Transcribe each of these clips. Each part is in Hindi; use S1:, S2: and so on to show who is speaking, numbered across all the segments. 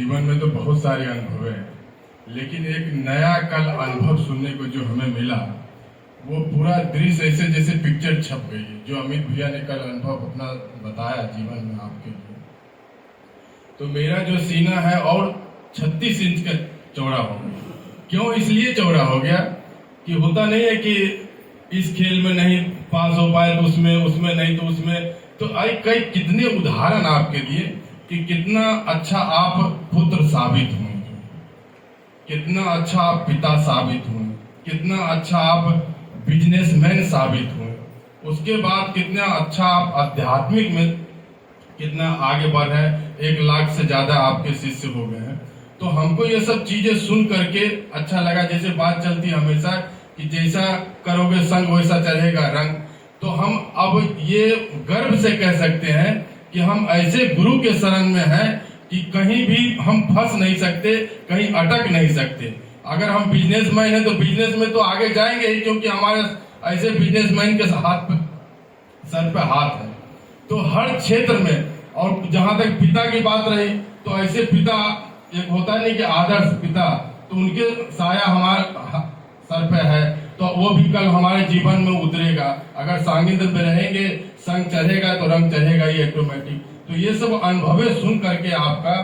S1: जीवन में तो बहुत सारे अनुभव हैं, लेकिन एक नया कल अनुभव सुनने को जो हमें मिला, वो पूरा दृश्य ऐसे जैसे पिक्चर छप गई है। जो अमित भैया ने कल अनुभव अपना बताया जीवन में आपके लिए, तो मेरा जो सीना है और 36 इंच का चौड़ा हो गया। क्यों इसलिए चौड़ा हो गया कि होता नहीं है कि इस खेल में नहीं पास हो पाए तो उसमें नहीं तो उसमें, तो आई कई कितने उदाहरण आपके लिए कि कितना अच्छा आप पुत्र साबित हुए, कितना अच्छा आप पिता साबित हुए, कितना अच्छा आप बिजनेसमैन साबित हुए, उसके बाद कितना अच्छा आप आध्यात्मिक में कितना आगे बढ़े, 1 लाख से ज्यादा आपके शिष्य हो गए हैं। तो हमको ये सब चीजें सुन करके अच्छा लगा। जैसे बात चलती हमेशा कि जैसा करोगे संग वैसा चढ़ेगा रंग, तो हम अब ये गर्व से कह सकते हैं कि हम ऐसे गुरु के शरण में हैं कि कहीं भी हम फंस नहीं सकते, कहीं अटक नहीं सकते। अगर हम बिजनेसमैन हैं तो बिजनेस में तो आगे जाएंगे ही, क्योंकि हमारे ऐसे बिजनेसमैन के हाथ पे सर पे हाथ है। तो हर क्षेत्र में, और जहां तक पिता की बात रही, तो ऐसे पिता एक होता नहीं कि आदर्श पिता, तो उनके साया हमारे सर पे है, तो वो भी कल हमारे जीवन में उतरेगा। अगर सांगिध्य में रहेंगे, संग चढ़ेगा तो रंग चढ़ेगा ही ऑटोमेटिक। तो ये सब अनुभव सुन करके आपका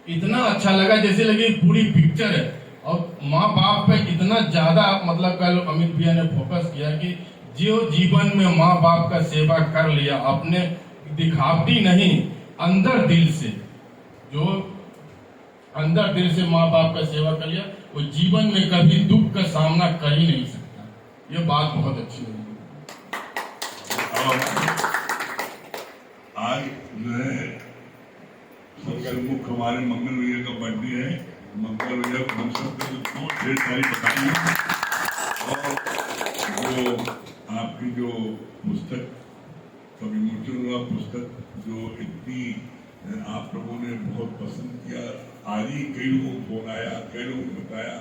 S1: इतना अच्छा लगा, जैसे लगी पूरी पिक्चर है। और माँ बाप पे इतना ज्यादा मतलब कल अमित भैया ने फोकस किया कि जो जीवन में माँ बाप का सेवा कर लिया, अपने दिखावटी नहीं, अंदर दिल से, जो अंदर दिल से माँ बाप का सेवा कर लिया, वो जीवन में कभी दुख का सामना कर ही नहीं सकता। ये बात बहुत अच्छी लगी।
S2: आज जो है सबसे मुख्य हमारे मंगल भैया का बर्थडे है। मंगल भैया को हम सब को ढेर सारी बधाई। और जो आपकी जो पुस्तक का विमोचन हुआ, पुस्तक जो इतनी आप लोगों ने बहुत पसंद किया, आज ही कई लोगों को फोन आया, कई लोगों ने बताया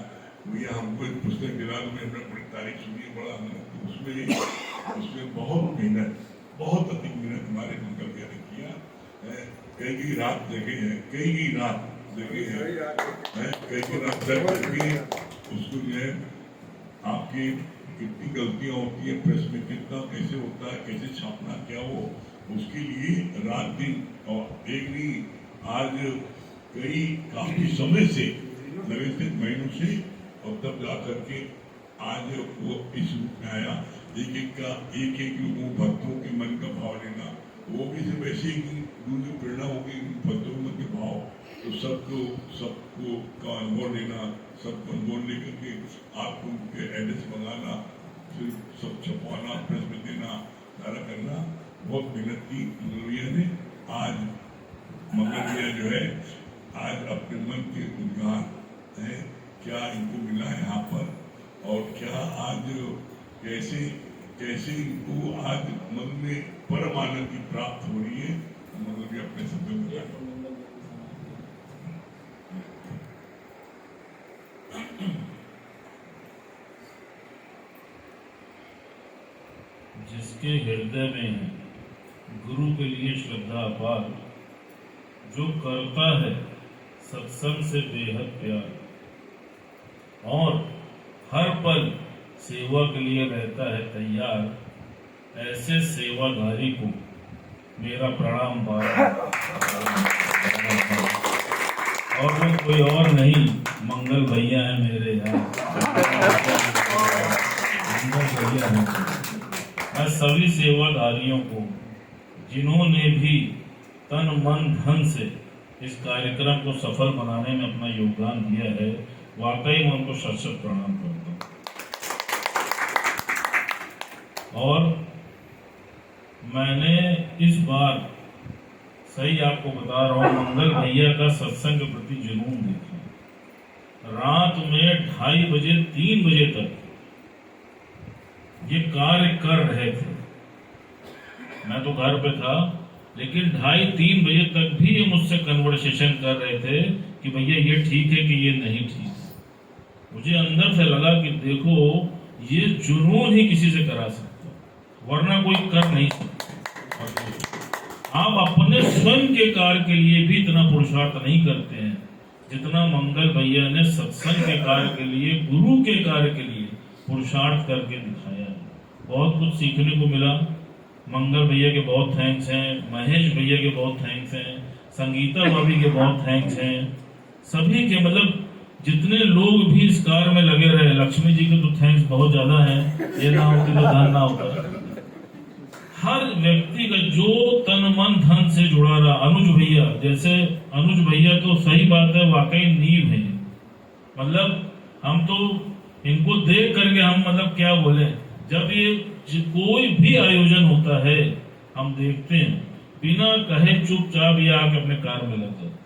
S2: भैया हमको एक पुस्तक दिला दो, हमने बड़ी तारीफ सुनी, बड़ा आनंद। उसमें बहुत मेहनत, बहुत अधिक मेहनत हमारे मंगल भैया ने किया है। कई रात जगे हैं, कई रात जगे हैं, कई रात जगे उसको जो है आपकी कितनी गलतियां होती है, प्रेस में कितना कैसे होता है, कैसे छापना, क्या वो उसके लिए रात दिन और एक नहीं, आज कई काफी समय से लगे थे, महीनों से, और तब जा करके आज वो इस रूप में आया। एक एक लोगों भक्तों के मन का भाव लेना, वो भी सिर्फ ऐसे ही दूसरी प्रेरणा होगी भक्तों के मन के भाव, तो सबको का अनुभव लेना, सबको अनुभव लेकर के आपको उनके एड्रेस मंगाना, फिर सब छपवाना, प्रेस में देना, सारा करना, बहुत मेहनत की मंगल भैया ने। आज मंगल भैया जो है आज अपने मन के उद्गार है, क्या इनको मिला है यहाँ पर, और क्या आज कैसे इनको आज मन में परम आनंद की प्राप्त हो रही है, मंगल भैया अपने शब्दों में बताया।
S3: जिसके हृदय में गुरु के लिए श्रद्धा अपार, जो करता है सत्संग से बेहद प्यार, और हर पल सेवा के लिए रहता है तैयार, ऐसे सेवाधारी को मेरा प्रणाम बार। और वो कोई और नहीं, मंगल भैया है मेरे यार, मंगल भैया है। मैं सभी सेवाधारियों को जिन्होंने भी तन मन धन से इस कार्यक्रम को सफल बनाने में अपना योगदान दिया है, वाकई मैं उनको शत-शत प्रणाम करता हूँ। और मैंने इस बार सही आपको बता रहा हूँ, मंगल भैया का सत्संग के प्रति जुनून देखा। रात में 2:30 बजे 3 बजे तक ये कार्य कर रहे थे। मैं तो घर पे था, लेकिन 2:30-3 बजे तक भी ये मुझसे कन्वर्सेशन कर रहे थे कि भैया ये ठीक है कि ये नहीं ठीक है। मुझे अंदर से लगा कि देखो, ये जुनून ही किसी से करा सकता, वरना कोई कर नहीं सकता। आप अपने स्वयं के कार्य के लिए भी इतना पुरुषार्थ नहीं करते हैं जितना मंगल भैया ने सत्संग के कार्य के लिए, गुरु के कार्य के लिए पुरुषार्थ करके दिखाया है। बहुत कुछ सीखने को मिला। मंगल भैया के बहुत थैंक्स हैं, महेश भैया के बहुत थैंक्स हैं, संगीता भाभी के बहुत थैंक्स हैं, सभी के, मतलब जितने लोग भी इस कार्य में लगे रहे। लक्ष्मी जी के तो थैंक्स बहुत ज्यादा है, ये ना होती तो धन ना होता। हर व्यक्ति का जो तन मन धन से जुड़ा रहा। अनुज भैया, जैसे अनुज भैया तो सही बात है, वाकई नींव है। मतलब हम तो इनको देख करके हम मतलब क्या बोले, जब ये कोई भी आयोजन होता है हम देखते हैं, बिना कहे चुपचाप ये आके अपने कार्य में लग जाते हैं।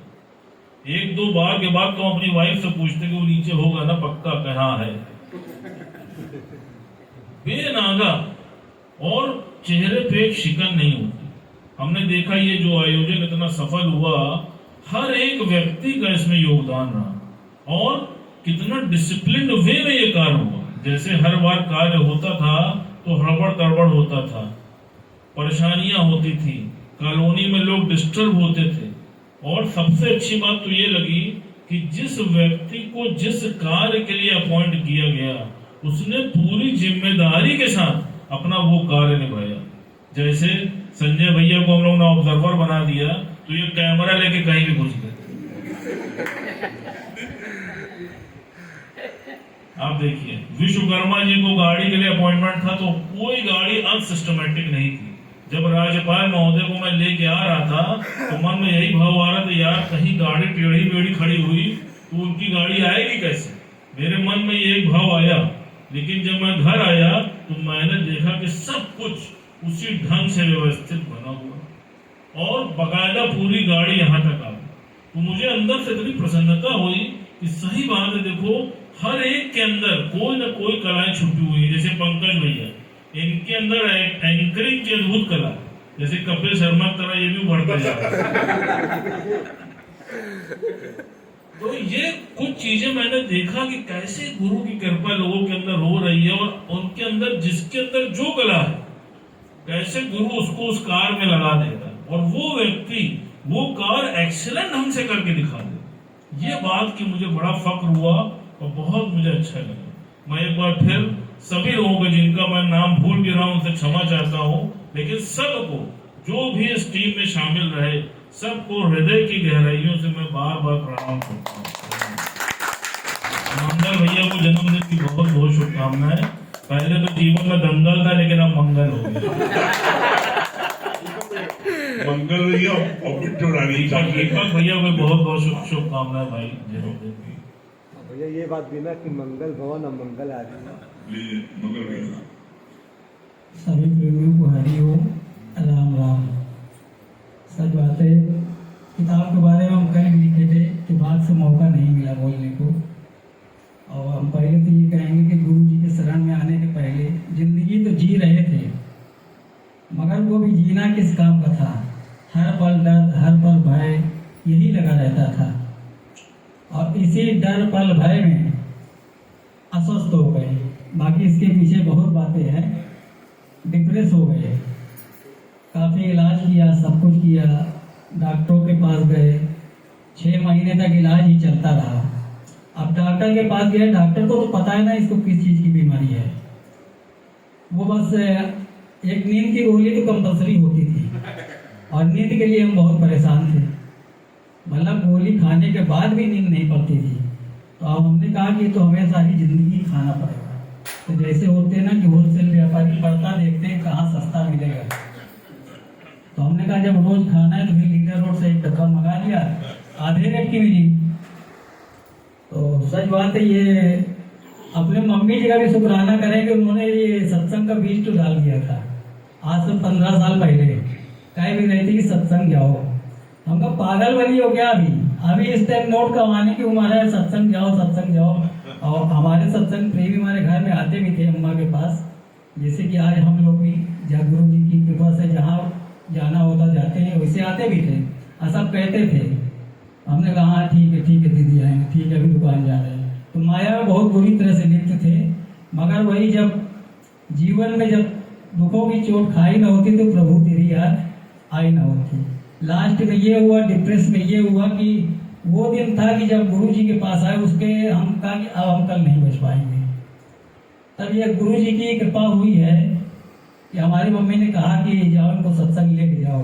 S3: एक दो बार के बाद तो अपनी वाइफ से पूछते कि वो नीचे होगा ना पक्का, कहाँ है, बेनागा, और चेहरे पे एक शिकन नहीं होती। हमने देखा ये जो आयोजन इतना सफल हुआ, हर एक व्यक्ति का इसमें योगदान रहा और कितना डिसिप्लिन वे में ये कार्य हुआ। जैसे हर बार कार्य होता था तो हड़बड़ तड़बड़ होता था, परेशानियां होती थी, कॉलोनी में लोग डिस्टर्ब होते थे। और सबसे अच्छी बात तो ये लगी कि जिस व्यक्ति को जिस कार्य के लिए अपॉइंट किया गया, उसने पूरी जिम्मेदारी के साथ अपना वो कार्य निभाया। जैसे संजय भैया को हम लोग ने ऑब्जर्वर बना दिया तो ये कैमरा लेके कहीं भी घुस गए। आप देखिए, विश्वकर्मा जी को गाड़ी के लिए अपॉइंटमेंट था तो कोई गाड़ी अनसिस्टमेटिक नहीं थी। जब राज्यपाल महोदय को मैं लेके आ रहा था तो मन में यही भाव आ रहा था, यार कहीं गाड़ी टेढ़ी बेढ़ी खड़ी हुई तो उनकी गाड़ी आएगी कैसे। मेरे मन में ये एक भाव आया। लेकिन जब मैं घर आया तो मैंने देखा कि सब कुछ उसी ढंग से व्यवस्थित बना हुआ और बकायदा पूरी गाड़ी यहाँ तक आ गई। तो मुझे अंदर से इतनी प्रसन्नता हुई कि सही बात है, देखो हर एक के अंदर कोई ना कोई कलाएं छुपी हुई है। जैसे पंकज भैया, इनके अंदर एंकरिंग की अद्भुत कला, जैसे कपिल शर्मा की तरह ये भी बढ़ते जा रहा है। तो ये कुछ चीजें मैंने देखा कि कैसे गुरु की कृपा लोगों के अंदर हो रही है और उनके अंदर जिसके अंदर जो कला है, कैसे गुरु उसको उस कार्य में लगा देता है और वो व्यक्ति वो कार्य एक्सीलेंट ढंग से करके दिखा दे। ये बात की मुझे बड़ा फक्र हुआ और बहुत मुझे अच्छा लगा। मैं एक बार फिर सभी लोगों को, जिनका मैं नाम भूल भी रहा हूं, उनसे क्षमा चाहता हूं, लेकिन सबको जो भी इस टीम में शामिल रहे, सबको हृदय की गहराइयों से मैं बार बार प्रणाम करता हूँ। मंगल भैया को जन्मदिन की बहुत बहुत शुभकामनाएं। पहले तो जीवन में दंगल था, लेकिन अब मंगल हो गया।
S2: मंगल भैया और बिट्टू रानी,
S3: दीपक भैया को बहुत बहुत शुभकामनाएं भाई जन्मदिन की।
S4: भैया ये बात भी ना कि मंगल भवन और मंगल आदमी।
S2: मंगल भैया,
S5: सभी प्रेमियों को हरि ओम, राम राम। सच बात है, किताब के बारे में हम कल भी लिखे थे, दिमाग से मौका नहीं मिला बोलने को। और हम पहले तो ये कहेंगे कि गुरु जी के शरण में आने के पहले जिंदगी तो जी रहे थे, मगर वो भी जीना किस काम का था। हर पल दर्द, हर पल भय, यही लगा रहता था। और इसी डर पल भय में अस्वस्थ हो गए। बाकी इसके पीछे बहुत बातें हैं। डिप्रेस हो गए, काफ़ी इलाज किया, सब कुछ किया, डॉक्टरों के पास गए, 6 महीने तक इलाज ही चलता रहा। अब डॉक्टर के पास गए, डॉक्टर को तो पता है ना इसको किस चीज़ की बीमारी है। वो बस एक नींद की गोली तो कंपल्सरी होती थी और नींद के लिए हम बहुत परेशान थे। मतलब गोली खाने के बाद भी नींद नहीं पड़ती थी। तो अब हमने कहा कि तो हमें सारी ज़िंदगी खाना पड़ेगा। तो जैसे होते हैं ना कि होलसेल व्यापारी पड़ता देखते हैं कहाँ सस्ता मिलेगा। तो हमने कहा जब रोज खाना है तो फिर लीडर रोड से एक डब्बा मंगा लिया, आधे रेट की मिली। तो सच बात है, ये अपने मम्मी जी का भी शुक्राना करें कि उन्होंने ये सत्संग का बीज तो डाल दिया था। आज से 15 साल पहले कह भी रही थी कि सत्संग जाओ। हम कहा पागल बनी हो क्या, अभी इस टाइम नोट कमाने की उम्र है, सत्संग जाओ सत्संग जाओ। और हमारे सत्संग प्रेमी हमारे घर में आते भी थे अम्मा के पास। जैसे कि आज हम लोग भी गुरु जी की कृपा से जहाँ जाना होता जाते हैं, वैसे आते भी थे और सब कहते थे। हमने कहा हाँ ठीक है दीदी आएंगे, ठीक है अभी दुकान जा रहे हैं। तो माया में बहुत बुरी तरह से लिप्त थे। मगर वही जब जीवन में जब दुखों की चोट खाई न होती तो प्रभु तेरी याद आई ना होती। लास्ट में ये हुआ, डिप्रेस में ये हुआ कि वो दिन था कि जब गुरु जी के पास आए, उसके हम कहा कि अब हम कल नहीं बच पाएंगे। तब ये गुरु जी की कृपा हुई है कि हमारी मम्मी ने कहा कि जाओ इनको सत्संग लेके जाओ।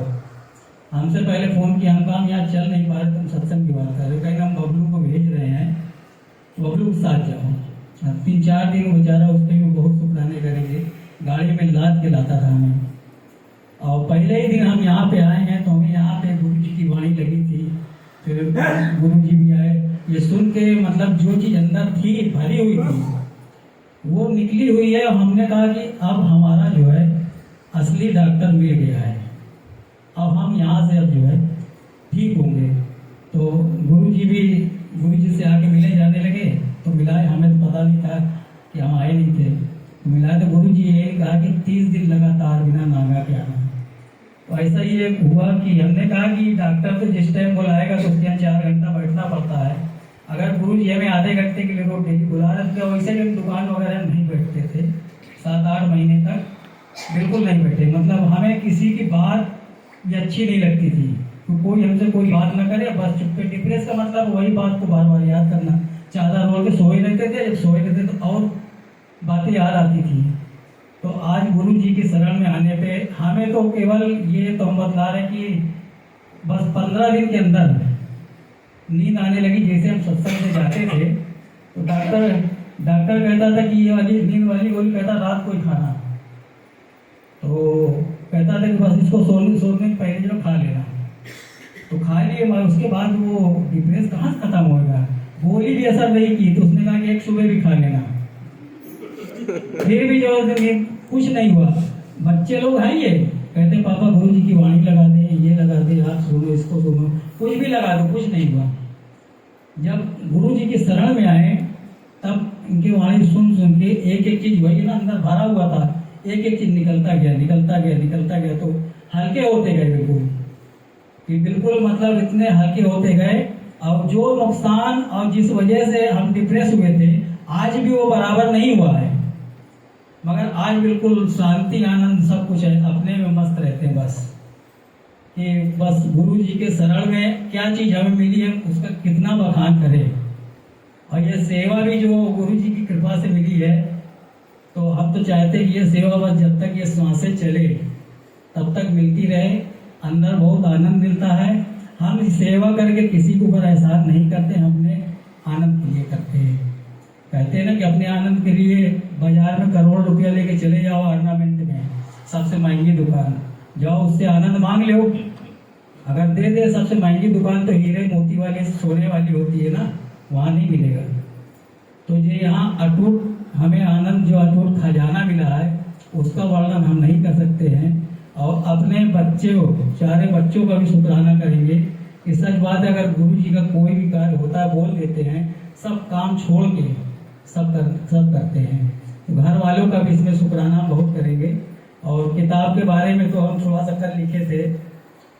S5: हमसे पहले फ़ोन किया, हम कहा यहाँ चल नहीं पा रहे, तुम सत्संग की बात कर रहे हो, कहीं हम बबलू को भेज रहे हैं, बबलू के साथ जाओ। 3-4 दिन बेचारा, उसके भी बहुत शुक्राने करेंगे, गाड़ी में लाद के लाता था हमें। और पहले ही दिन हम यहाँ पे आए हैं तो हमें यहाँ पे गुरु जी की वाणी लगी थी, फिर गुरु जी भी आए। ये सुन के मतलब जो चीज़ अंदर थी भरी हुई थी वो निकली हुई है। हमने कहा कि अब हमारा जो है असली डॉक्टर मिल गया है, अब हम यहाँ से अब जो है ठीक होंगे। तो गुरु जी से आके मिले जाने लगे, तो मिलाए, हमें तो पता नहीं था कि हम आए नहीं थे, तो मिलाए तो गुरु जी ये कहा कि 30 दिन लगातार बिना नागा के आना। तो ऐसा ही एक हुआ कि हमने कहा कि डॉक्टर तो जिस टाइम बुलाएगा तो उसके यहाँ 4 घंटा बैठना पड़ता है। अगर गुरु जी हमें आधे घंटे के लिए रोक डेली बुला रहे थे, वैसे भी दुकान वगैरह नहीं बैठते थे, 7-8 महीने तक बिल्कुल नहीं बैठे। मतलब हमें किसी की बात ये अच्छी नहीं लगती थी, तो कोई हमसे कोई बात ना करे, बस चुप्पे। डिप्रेस का मतलब वही बात को बार बार याद करना, चादर ओढ़ के सोए रहते थे, जब सोए रहते तो और बातें याद आती थी। तो आज गुरु जी की शरण में आने पे हमें तो केवल ये तो हम बतला रहे कि बस 15 दिन के अंदर नींद आने लगी। जैसे हम सत्संग से जाते थे तो डॉक्टर कहता था कि ये वाली नींद वाली गोली, कहता रात को ही खाना, तो कहता था कि बस इसको सोने से पहले जो खा लेना, तो खा लिए। मगर उसके बाद वो डिप्रेस कहाँ से खत्म होएगा, गोली भी असर नहीं की, तो उसने कहा कि एक सुबह भी खा लेना, फिर भी जो कुछ नहीं हुआ। बच्चे लोग हैं, ये कहते पापा गुरु जी की वाणी लगा दे, ये लगा दे, आप सुनो, इसको सुनो, कुछ भी लगा दो, कुछ नहीं हुआ। जब गुरु जी की शरण में आए तब इनकी वाणी सुन के एक एक चीज वही ना अंदर भरा हुआ था, एक एक चीज निकलता गया, तो हल्के होते गए बिल्कुल, कि बिल्कुल मतलब इतने हल्के होते गए। और जो नुकसान और जिस वजह से हम डिप्रेस हुए थे, आज भी वो बराबर नहीं हुआ है, मगर आज बिल्कुल शांति, आनंद सब कुछ है, अपने में मस्त रहते हैं। बस कि बस गुरु जी के शरण में क्या चीज़ हमें मिली है उसका कितना बखान करें। और ये सेवा भी जो गुरु जी की कृपा से मिली है, तो हम तो चाहते हैं कि ये सेवा बस जब तक ये सांसें चले तब तक मिलती रहे। अंदर बहुत आनंद मिलता है। हम सेवा करके किसी के ऊपर एहसान नहीं करते, हम अपने आनंद के लिए करते हैं। कहते हैं ना कि अपने आनंद के लिए बाजार में करोड़ रुपया लेके चले जाओ, ऑर्नामेंट में सबसे महंगी दुकान जाओ, उससे आनंद मांग लो, अगर दे सबसे महंगी दुकान तो हीरे मोती वाली सोने वाली होती है ना, वहाँ नहीं मिलेगा। तो ये यहाँ अटूट हमें आनंद, जो अटूट खजाना मिला है, उसका वर्णन हम नहीं कर सकते हैं। और अपने सारे बच्चों का भी शुक्राना करेंगे कि सच बात है, अगर गुरु जी का कोई भी कार्य होता है, बोल देते हैं, सब काम छोड़ के सब करते हैं। तो घर वालों का भी इसमें शुक्राना बहुत करेंगे। और किताब के बारे में तो हम थोड़ा सा कर लिखे थे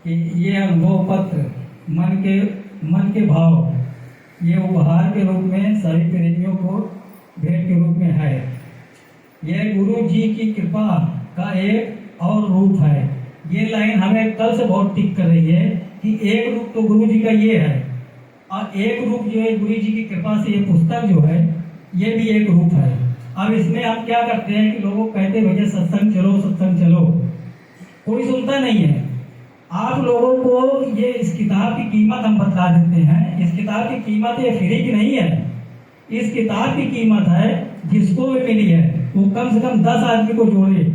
S5: कि ये अनुभव पत्र मन के भाव, ये उपहार के रूप में सभी प्रेमियों को भेंट के रूप में है। यह गुरु जी की कृपा का एक और रूप है। ये लाइन हमें कल से बहुत टिक कर रही है कि एक रूप तो गुरु जी का ये है, और एक रूप जो है गुरु जी की कृपा से ये पुस्तक जो है ये भी एक रूप है। अब इसमें हम क्या करते हैं कि लोगों कहते भैया सत्संग चलो, कोई सुनता नहीं है। आप लोगों को ये इस किताब की कीमत हम बता देते हैं। इस किताब की कीमत ये फ्री की नहीं है। इस किताब की कीमत है, जिसको भी मिली है वो कम से कम 10 आदमी को जोड़े।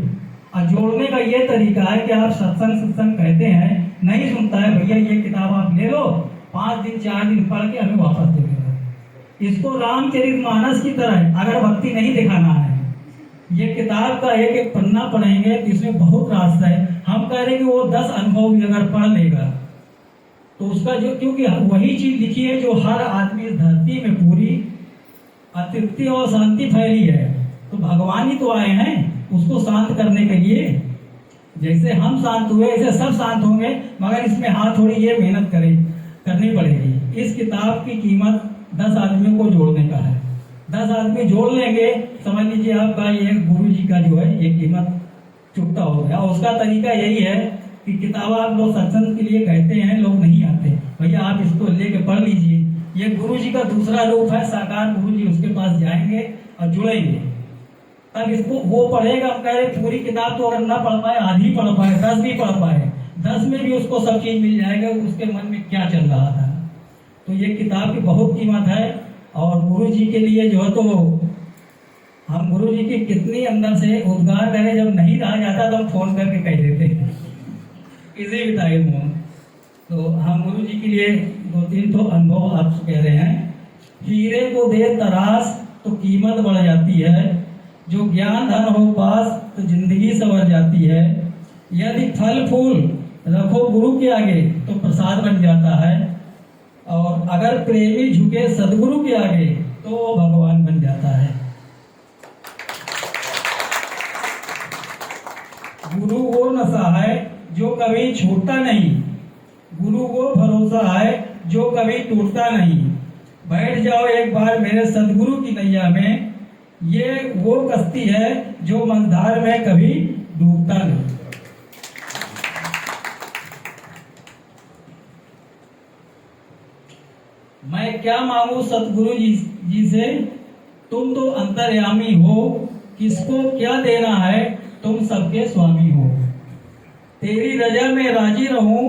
S5: और जोड़ने का ये तरीका है कि आप सत्संग कहते हैं, नहीं सुनता है, भैया ये किताब आप ले लो, 5 दिन 4 दिन पढ़ के हमें वापस दे देना। इसको रामचरितमानस की तरह है, अगर भक्ति नहीं दिखाना है। ये किताब का एक एक पन्ना पढ़ेंगे तो इसमें बहुत रास्ता है। हम कह रहे हैं कि वो 10 अनुभव भी अगर पढ़ लेगा तो उसका जो, क्योंकि वही चीज लिखी है जो हर आदमी इस धरती में पूरी अतृप्ति और शांति फैली है। तो भगवान ही तो आए हैं उसको शांत करने के लिए। जैसे हम शांत हुए ऐसे सब शांत होंगे, मगर इसमें हाथ थोड़ी ये मेहनत करनी पड़ेगी। इस किताब की कीमत 10 आदमियों को जोड़ने का है। 10 आदमी जोड़ लेंगे, समझ लीजिए आपका ये गुरु जी का जो है ये कीमत चुकता हो गया। उसका तरीका यही है कि किताब आप लोग सत्संग के लिए कहते हैं, लोग नहीं आते, भैया आप इसको लेके पढ़ लीजिए। ये गुरु जी का दूसरा रूप है, साकार गुरु जी उसके पास जाएंगे और जुड़ेंगे, तब इसको वो पढ़ेगा। हम कह रहे पूरी किताब तो अगर ना पढ़ पाए, आधी पढ़ पाए, 10 भी पढ़ पाए, 10 में भी उसको सब चीज मिल जाएगा, उसके मन में क्या चल रहा था। तो ये किताब की बहुत कीमत है। और गुरु जी के लिए जो है, तो हम गुरु जी की कितनी अंदर से उद्गार करें, जब नहीं रहा जाता तो हम फोन करके कह देते हैं किसी भी टाइम में। तो हम गुरु जी के लिए 2-3 तो अनुभव आप कह रहे हैं। हीरे को दे तराश तो कीमत बढ़ जाती है, जो ज्ञान धन हो पास तो जिंदगी संवर जाती है। यदि फल फूल रखो गुरु के आगे तो प्रसाद बन जाता है, और अगर प्रेमी झुके सदगुरु के आगे तो वो भगवान बन जाता है। गुरु वो नशा है जो कभी छूटता नहीं, गुरु वो भरोसा है जो कभी टूटता नहीं। बैठ जाओ एक बार मेरे सदगुरु की नैया में, ये वो कश्ती है जो मझधार में कभी डूबता नहीं। मैं क्या मांगू सतगुरु जी से, तुम तो अंतर्यामी हो, किसको क्या देना है, तुम सबके स्वामी हो। तेरी रजा में राजी रहूं,